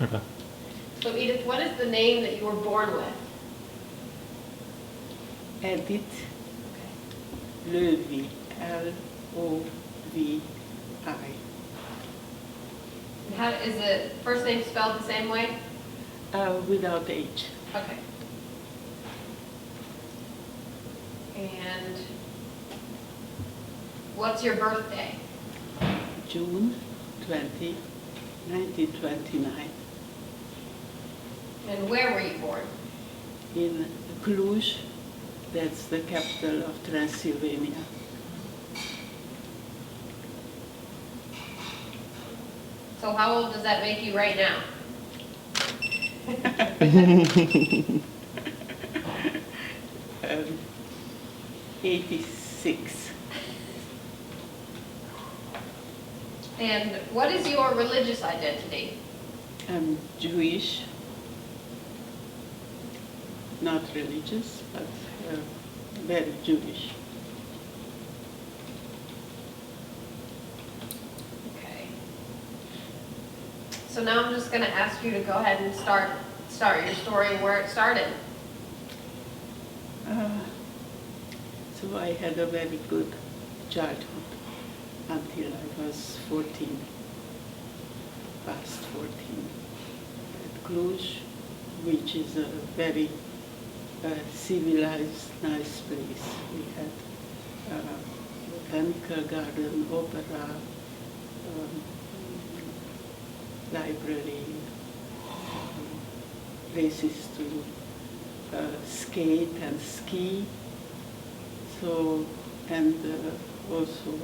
Okay. So Edith, what is the name that you were born with? Edith Löwy, L-O-V-I. And how is the first name spelled the same way? Without H. Okay. And what's your birthday? June 20, 1929, And where were you born? in Cluj, that's the capital of Transylvania. So how old does that make you right now? 86. And what is your religious identity? I'm Jewish, not religious, but very Jewish. Okay. So now I'm just going to ask you to go ahead and start your story where it started. So I had a very good childhood until I was 14, past 14, at Cluj, which is a very civilized, nice place. We had botanical garden, opera, library, places to skate and ski. So, and also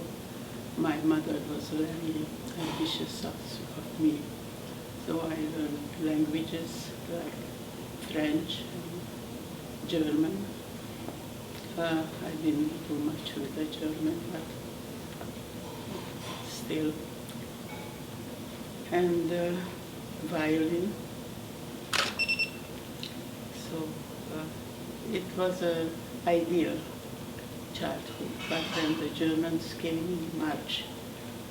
my mother was very ambitious of me. So I learned languages like French and German. I didn't do much with the German, but still. And violin. So it was an ideal childhood, but then the Germans came in March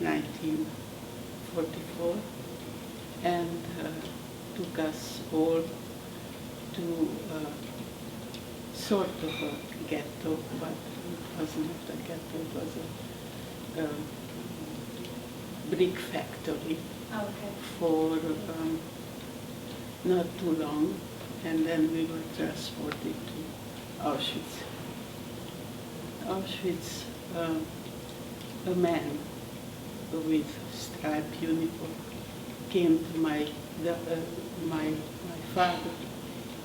1944 and took us all to sort of a ghetto, but it was not a ghetto, it was a brick factory for not too long, and then we were transported to Auschwitz. Auschwitz, a man with striped uniform came to my father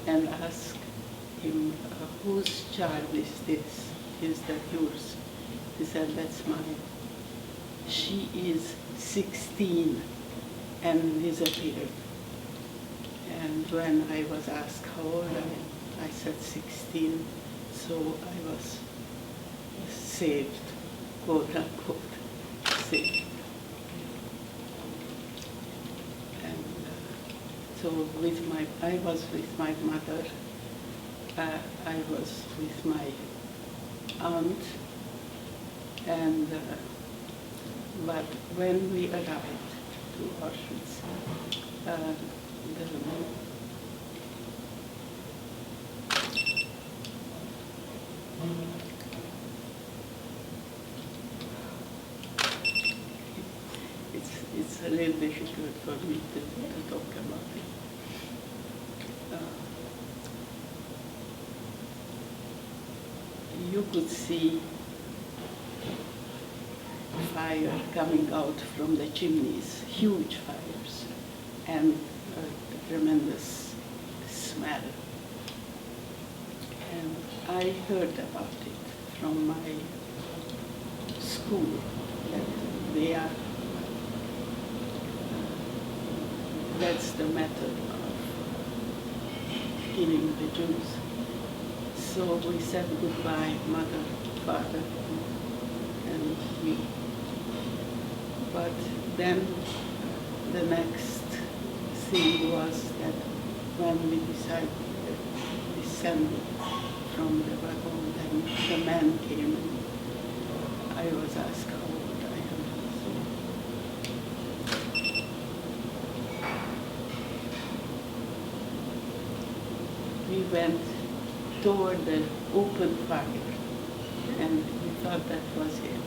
and asked him, whose child is this? Is that yours? He said, that's mine. She is 16 and disappeared. And when I was asked how old I said 16, so I was saved, quote unquote, saved. And so I was with my mother, I was with my aunt, and but when we arrived to Auschwitz, it's a little difficult for me to talk about it. You could see fire coming out from the chimneys, huge fires, and a tremendous smell. And I heard about it from my school, that they are, that's the method of killing the Jews. So we said goodbye, mother, father, and me. But then the next thing was that when we descended from the wagon, then the man came and I was asked how old I am. we went toward the open fire, and we thought that was it.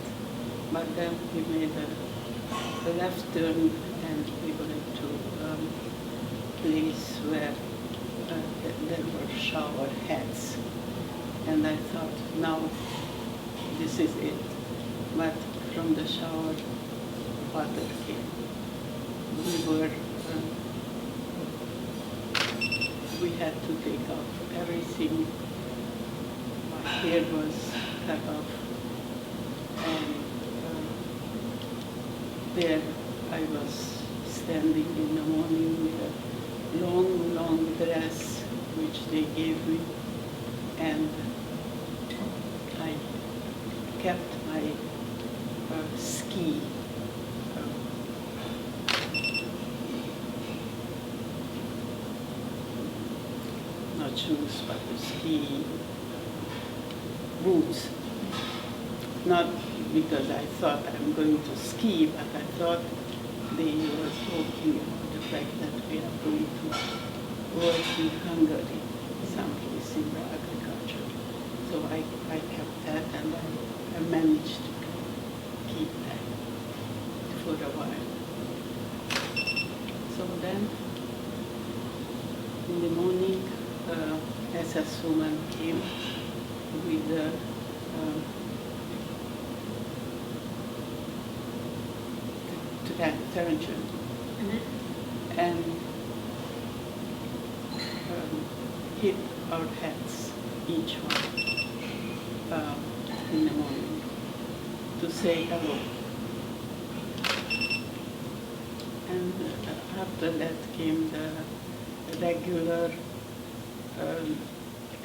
But then we made a left turn, and we went to a place where there were shower heads. And I thought, now this is it. But from the shower, water came. We had to take off everything. My hair was cut off. And there I was standing in the morning with a long, long dress which they gave me. And I kept my ski. Not shoes, but ski boots. Not because I thought I'm going to ski, but I thought they were talking about the fact that we are going to work in Hungary, someplace in the agriculture. So I kept that, and I managed to keep that for a while. So then, in the morning, SS woman came with Tarantula, and hit our heads, each one, in the morning, to say hello. And after that came the regular,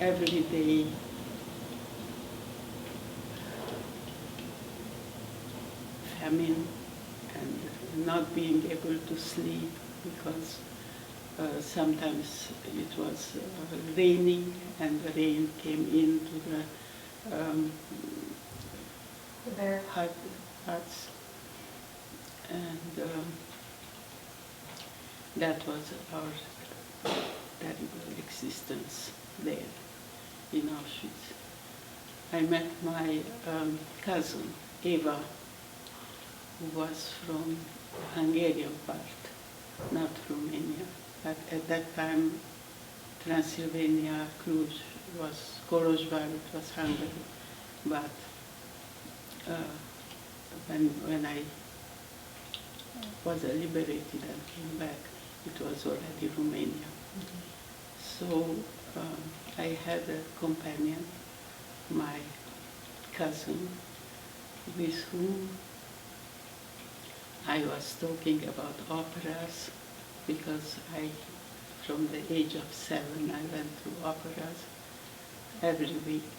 everyday famine and not being able to sleep because sometimes it was raining and the rain came into the huts, and that was our terrible existence there in Auschwitz. I met my cousin, Eva, who was from Hungarian part, not Romania. But at that time, Transylvania, Cluj was Kolozsvár, it was Hungary. But when I was liberated and came back, it was already Romania. So I had a companion, my cousin, with whom I was talking about operas, because from the age of 7, I went to operas every week,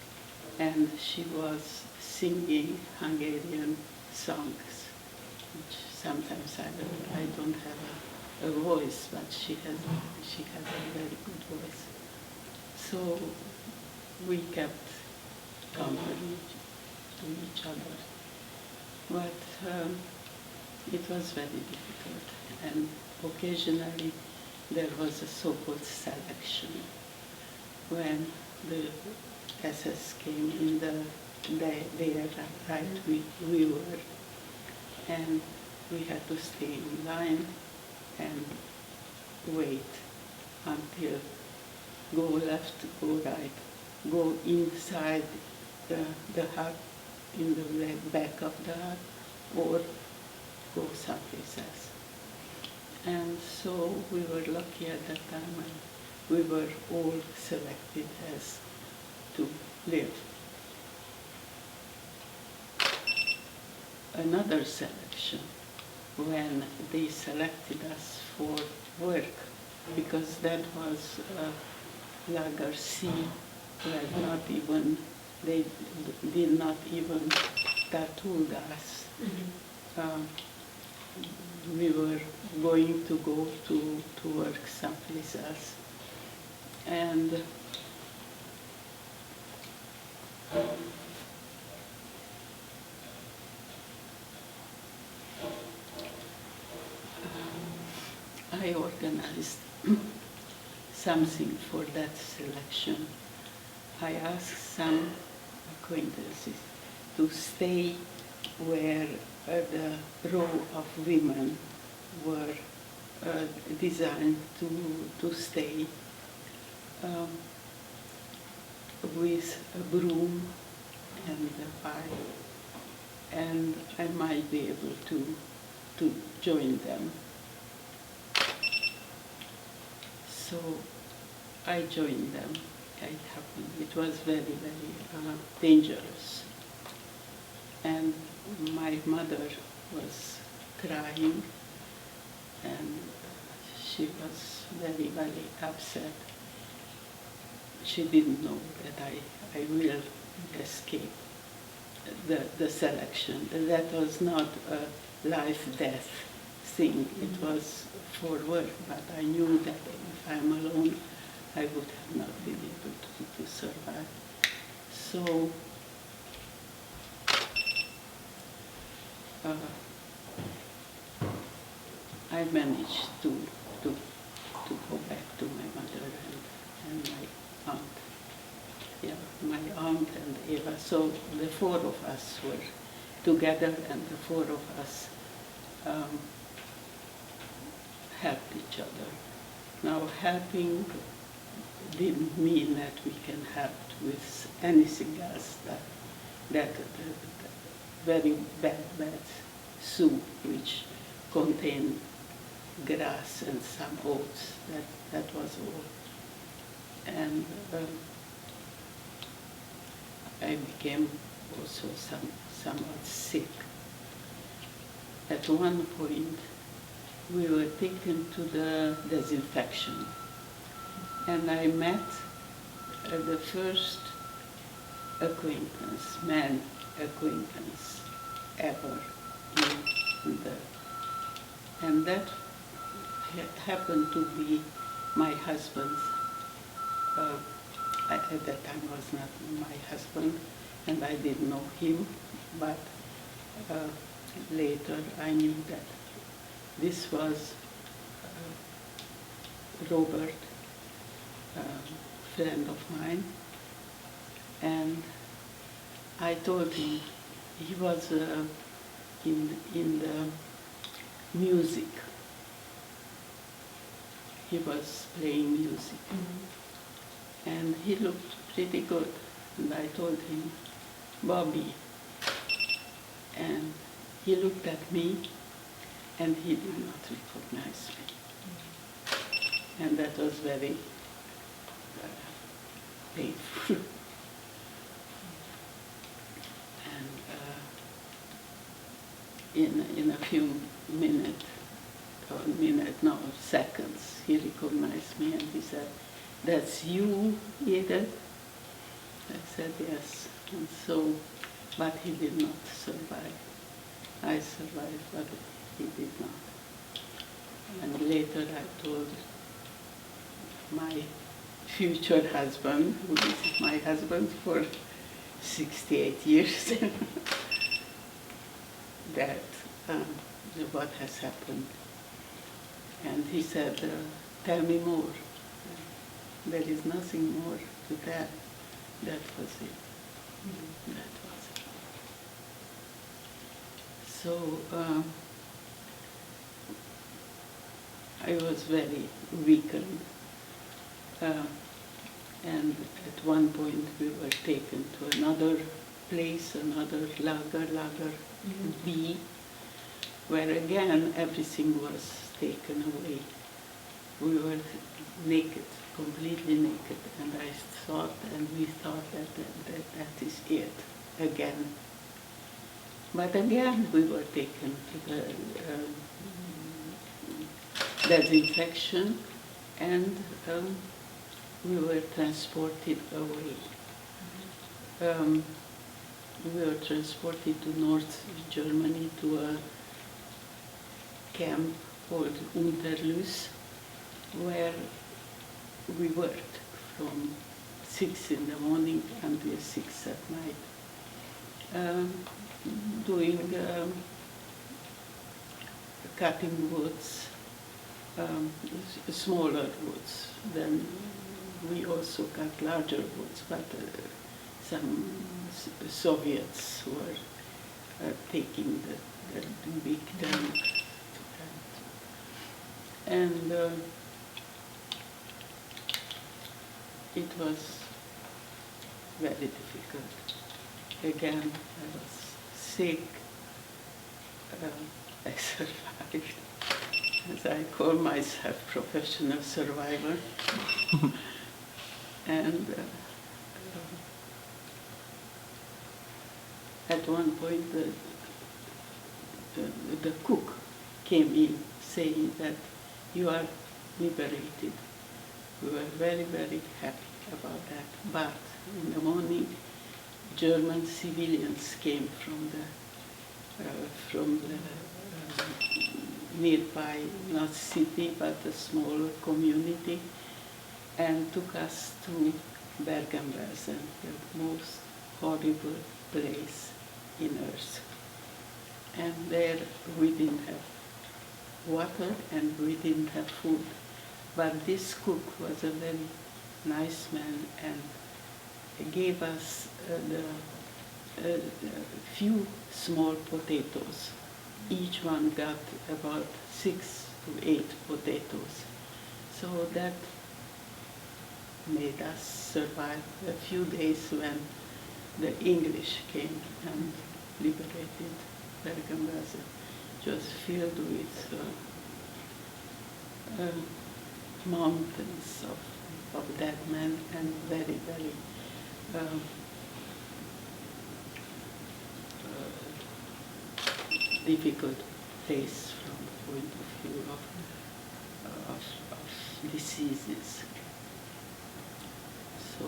and she was singing Hungarian songs, which sometimes I don't have a voice, but she has a very good voice. So we kept company to each other. But it was very difficult, and occasionally there was a so-called selection when the SS came in there right we were, and we had to stay in line and wait until go left, go right, go inside the hut, in the back of the hut, or go someplace else. And so we were lucky at that time, and we were all selected as to live. Another selection, when they selected us for work, because that was Lager C, where not even, they did not even tattoo us. We were going to go to work someplace else. And I organized something for that selection. I asked some acquaintances to stay where the row of women were designed to stay, with a broom and a pie, and I might be able to join them. So I joined them. It happened. It was very, very dangerous. And my mother was crying, and she was very, very upset. She didn't know that I will escape the selection. That was not a life-death thing. It was for work, but I knew that if I'm alone, I would have not been able to survive. So I managed to go back to my mother and my aunt. Yeah, my aunt and Eva. So the four of us were together, and the four of us helped each other. Now, helping didn't mean that we can help with anything else. That very bad soup, which contained grass and some oats. That was all. And I became also somewhat sick. At one point, we were taken to the disinfection, and I met the first acquaintance, man acquaintance ever in the, and that happened to be my husband's. At that time was not my husband, and I didn't know him, but later I knew that this was Robert, a friend of mine, and I told him he was in the music. He was playing music. Mm-hmm. And he looked pretty good. And I told him, Bobby. And he looked at me, and he did not recognize me. Mm-hmm. And that was very painful. And in a few seconds, he recognized me, and he said, "That's you, Edith?" I said, "Yes." And so, but he did not survive. I survived, but he did not. And later I told my future husband, who is my husband for 68 years, that what has happened. And he said, "Tell me more." There is nothing more to tell. That was it. Mm-hmm. That was it. So I was very weakened. And at one point we were taken to another place, another lager mm-hmm. B, where again everything was taken away. We were naked, completely naked, and I thought, and we thought that is it again. But again we were taken to the disinfection, and we were transported away. We were transported to North Germany to a camp called Unterlüß, where we worked from 6 in the morning until 6 at night, doing cutting woods, smaller woods. Then we also got larger woods, but some Soviets were taking the big tank. And it was very difficult. Again, I was sick. I survived. As I call myself, professional survivor. And at one point, the cook came in saying that you are liberated. We were very, very happy about that. But in the morning, German civilians came from the nearby, not city, but a small community, and took us to Bergen-Belsen, the most horrible place in earth. And there we didn't have water and we didn't have food. But this cook was a very nice man and gave us the few small potatoes. Each one got about 6 to 8 potatoes. So that made us survive a few days when the English came and liberated Bergen-Belsen. Just filled with mountains of dead men and very, very difficult place from the point of view of diseases. So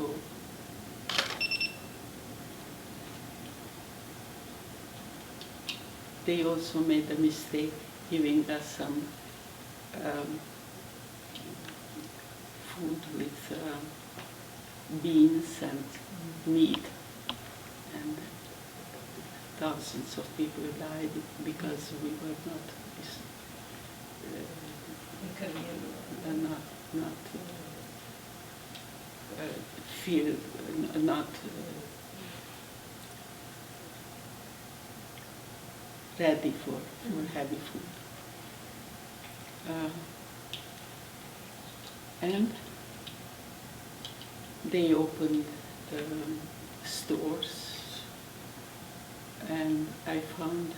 they also made a mistake giving us some food with beans and meat, and thousands of people died because we were not ready for heavy food. And they opened the stores, and I found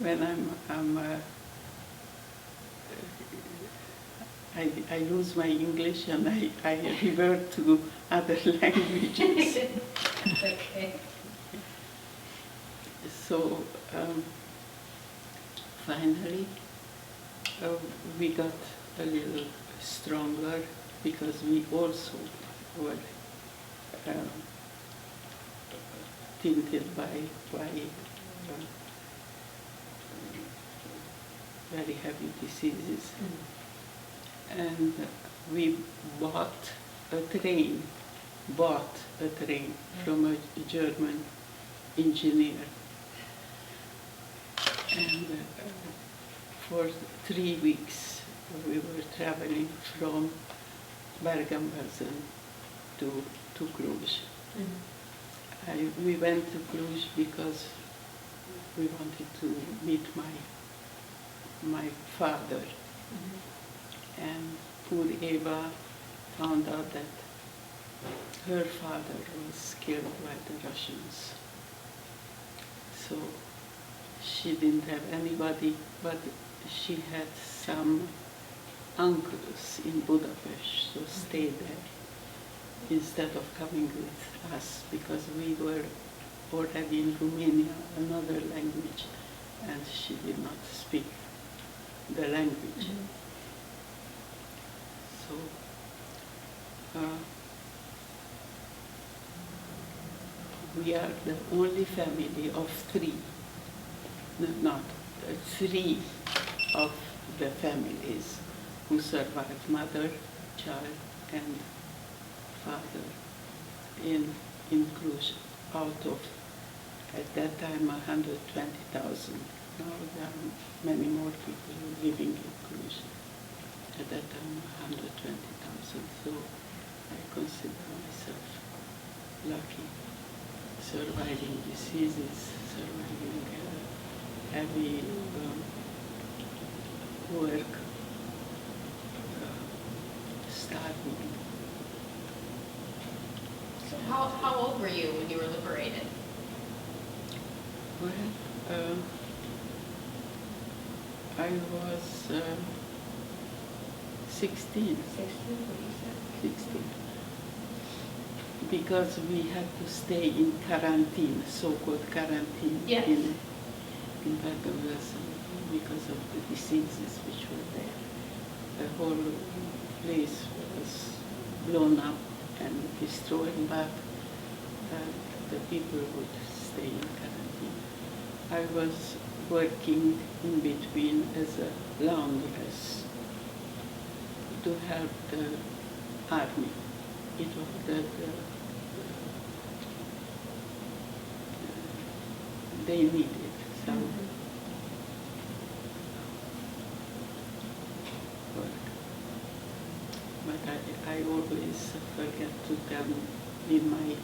when I lose my English and I revert to other languages. Okay. So finally we got a little stronger because we also were tainted by very heavy diseases. And we bought a train from a German engineer. And for 3 weeks we were traveling from Bergen-Belsen to Cluj. We went to Cluj because we wanted to meet my father. And poor Eva found out that her father was killed by the Russians. So she didn't have anybody, but she had some uncles in Budapest, so stayed there instead of coming with us, because we were already in Romania, another language, and she did not speak the language. So we are the only family of 3, not three of the families who survived, mother, child, and father, in Cluj, out of, at that time, 120,000. Now there are many more people living in Cluj. At that time, 120,000. So I consider myself lucky, surviving diseases, surviving heavy work, starving. So how old were you when you were liberated? Well, I was 16. 16, what you said? 16. Because we had to stay in quarantine, so-called quarantine, Yes. in Bergen-Belsen because of the diseases which were there. The whole place was blown up and destroyed, but the people would stay in quarantine. I was working in between as a laundress to help the army. It was they needed some work. But I always forget to tell in my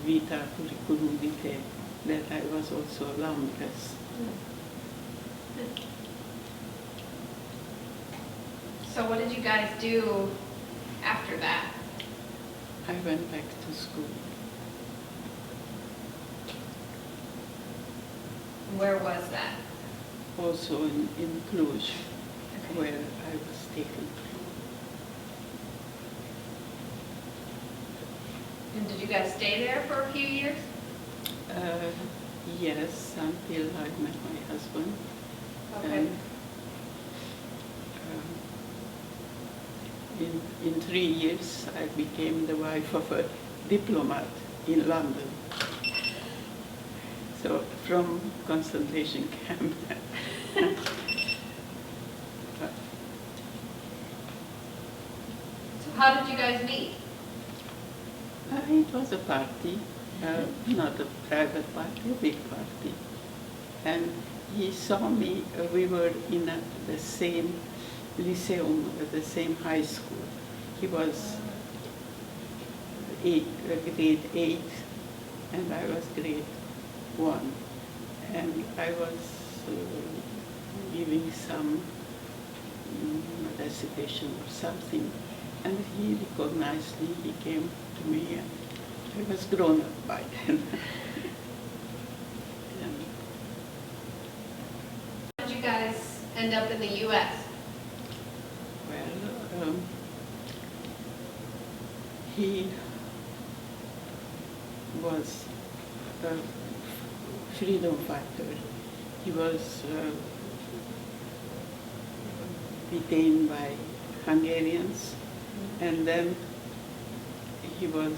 vita curriculum vitae that I was also a laundress. So what did you guys do after that? I went back to school. Where was that? Also in Cluj, Okay. where I was taken. And did you guys stay there for a few years? Yes, until I met my husband. Okay. And in 3 years, I became the wife of a diplomat in London. So from concentration camp. So how did you guys meet? It was a party, not a private party, a big party. And he saw me, we were in the same lyceum, the same high school. He was grade 8, and I was grade 1. And I was giving some recitation or something. And he recognized me, he came to me, and I was grown up by then. How did you guys end up in the U.S.? Well, he was a freedom fighter. He was detained by Hungarians, and then he was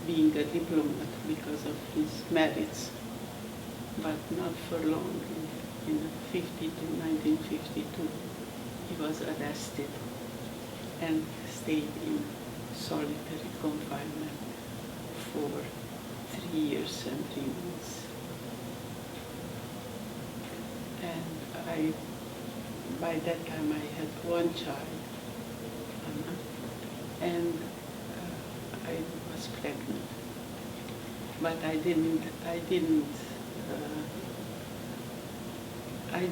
being a diplomat because of his merits, but not for long. In 1952, he was arrested and stayed in solitary confinement for 3 years and 3 months. And by that time I had one child, Anna, and I was pregnant. But I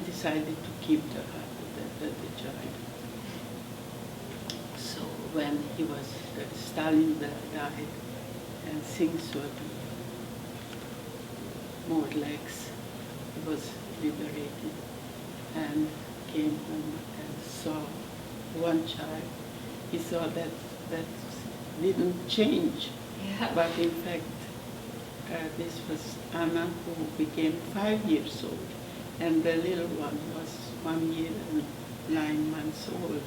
decided to keep the child. So when he was, Stalin died, and things were more lax, he was liberated and came home and saw one child. He saw that didn't change, Yeah. but in fact, this was Anna, who became 5 years old, and the little one was 1 year and 9 months old,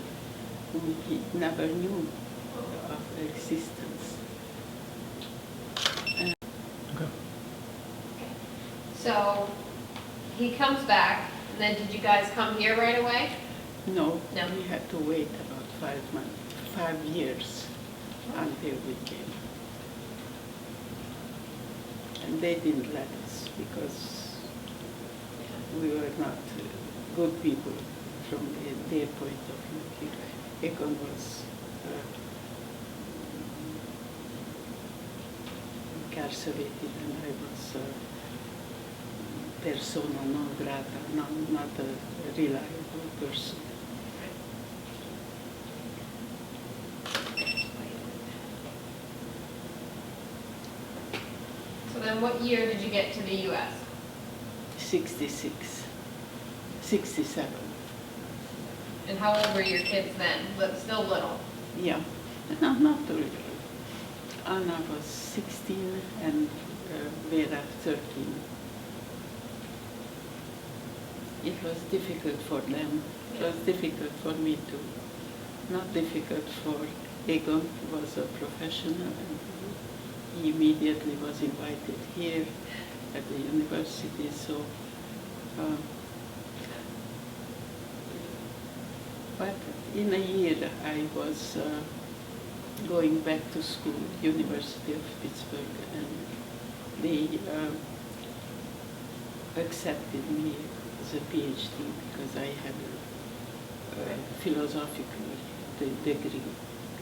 whom he never knew of their existence. So he comes back, and then did you guys come here right away? No, No. we had to wait about 5 years until we came. And they didn't let us because we were not good people from their point of view. Egon was incarcerated and I was persona non grata, not a reliable person. So then what year did you get to the US? 66, 67. And how old were your kids then? Still little? Yeah, no, not too little. Anna was 16 and Vera 13. It was difficult for them. It was difficult for me too. Not difficult for Egon, who was a professional, and he immediately was invited here at the university. So, but in a year I was going back to school, University of Pittsburgh, and they accepted me as a PhD because I had a philosophical degree,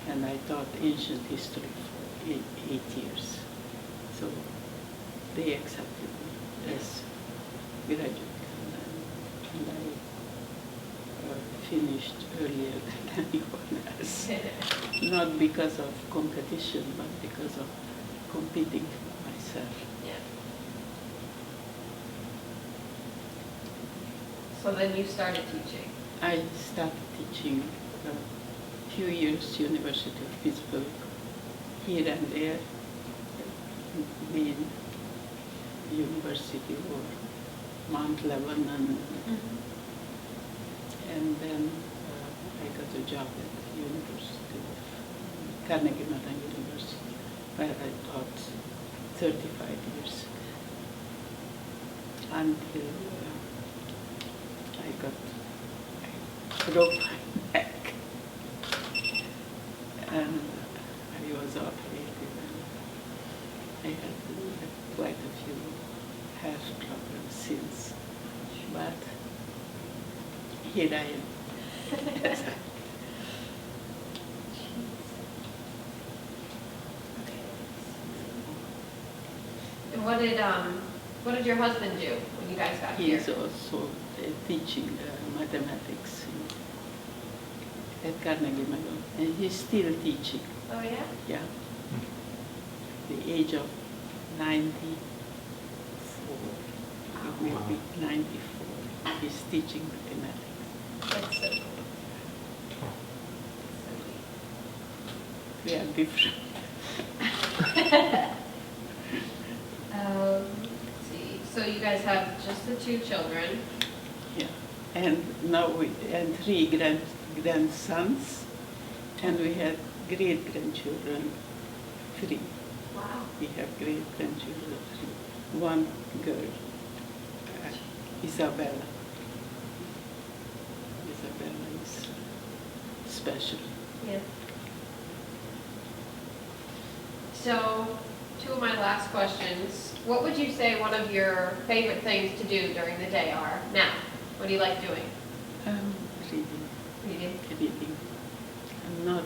and I taught ancient history for 8 years. So they accepted me as graduate, and I finished earlier than anyone else. Not because of competition, but because of competing for myself. Yeah. So then you started teaching? I started teaching a few years, University of Pittsburgh, here and there, main university or Mount Lebanon, and then I got a job at the University of Carnegie Mellon University, where I taught 35 years until I broke my neck, and I was operated, and I had quite a few health problems since, but here I am. Yes. And what did your husband do when you guys got He here? is also teaching mathematics at Carnegie Mellon, and he's still teaching. Oh, yeah? Yeah. The age of 94. He will be 94. He's teaching mathematics. That's so cool. We are different. Let's see. So you guys have just the 2 children. Yeah. And now and 3 grandsons, and we had great-grandchildren, 3. Wow. We have great-grandchildren, 3. 1 girl, Isabella. Isabella is special. Yeah. So, 2 of my last questions. What would you say one of your favorite things to do during the day are now? What do you like doing? Reading. Reading. I'm not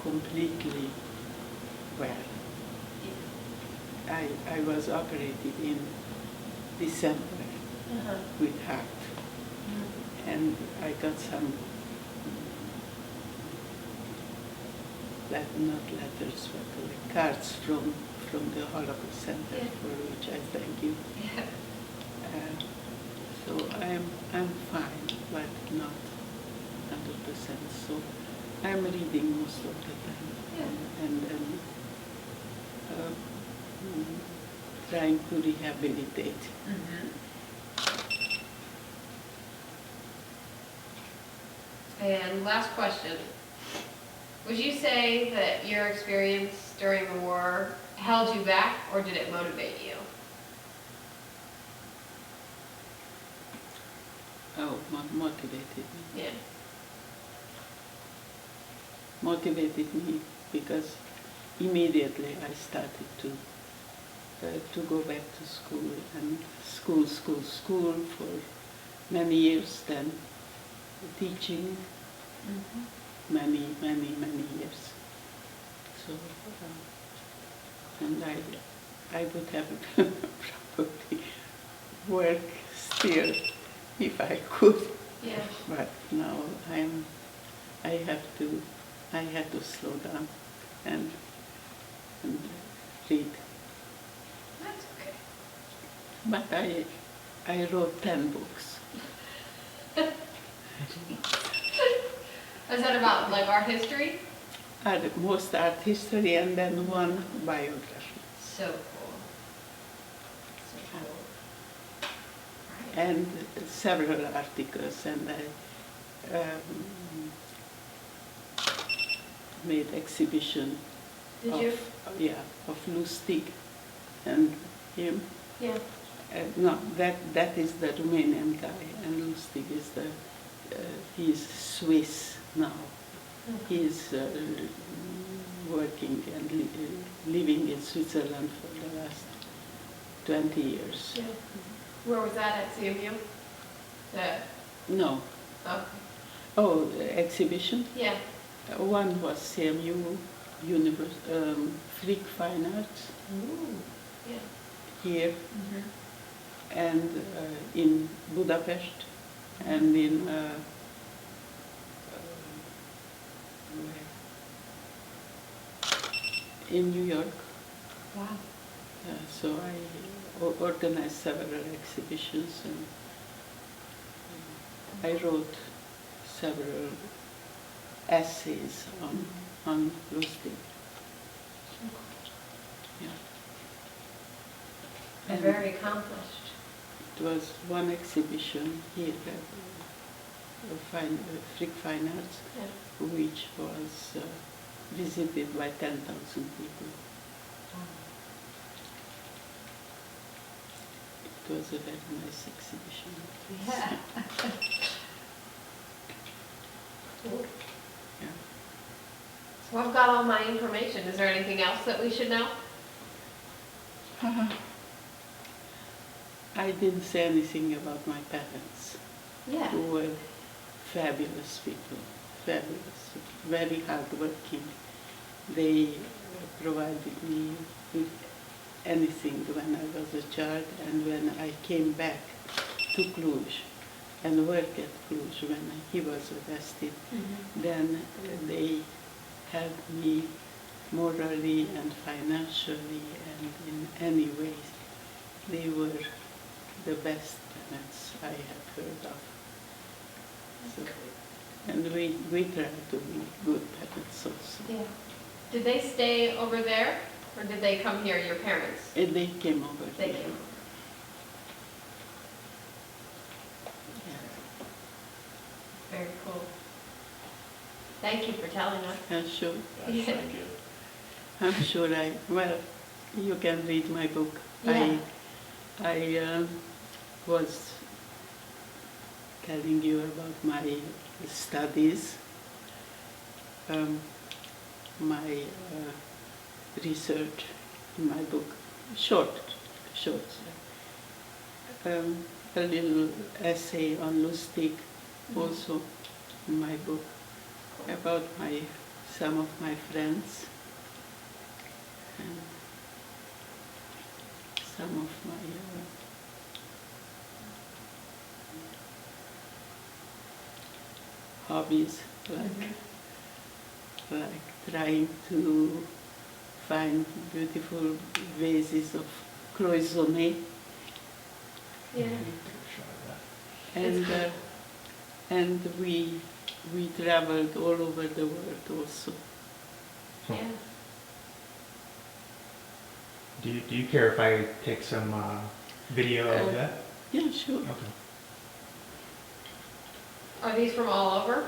completely well. I was operated in December with heart, and I got some not letters, but like cards from the Holocaust Center, for which I thank you. Yeah. So I'm fine, but not 100%. So I'm reading most of the time, and then trying to rehabilitate. And last question. Would you say that your experience during the war held you back, or did it motivate you? motivated me. Yeah. Motivated me because immediately I started to go back to school and school for many years, then teaching many years. So, and I would have probably work still if I could, Yeah. but now I had to slow down and read. That's okay. But I wrote 10 books. Is that about like art history? Most art history and then one biography. So cool. So cool. Right. And several articles, and I made exhibition Did of, you? of Lustig and him. Yeah. No, that is the Romanian guy, and Lustig is he's Swiss now. He is working and living in Switzerland for the last 20 years. Yeah. Where was that at CMU? No. Okay. Oh, exhibition? Yeah. One was CMU, Frick Fine Arts, Ooh. Yeah. here, and in Budapest, and in in New York. Wow. So I organized several exhibitions, and I wrote several essays on Lustig. Yeah. And very accomplished. It was one exhibition here at Frick Fine Arts, Yeah. which was visited by 10,000 people. It was a very nice exhibition. Yeah. Cool. Yeah. So I've got all my information. Is there anything else that we should know? I didn't say anything about my parents, Yeah. who were fabulous people, very hardworking. They provided me with anything when I was a child, and when I came back to Cluj and worked at Cluj when he was arrested, then they helped me morally and financially and in any way. They were the best parents I have heard of. So, and we try to be good parents also. Yeah. Did they stay over there, or did they come here, your parents? And they came over They here. came. Yeah. Very cool. Thank you for telling us. Yeah, sure. Yeah. Thank you. I'm sure well, you can read my book. Yeah. I was telling you about my studies, my research in my book, short, a little essay on Lustig also in my book, about some of my friends, and some of my hobbies, like trying to find beautiful vases of cloisonné, Yeah. and cool. and we traveled all over the world also. Yeah. Do you care if I take some video of that? Yeah, sure. Okay. Are these from all over?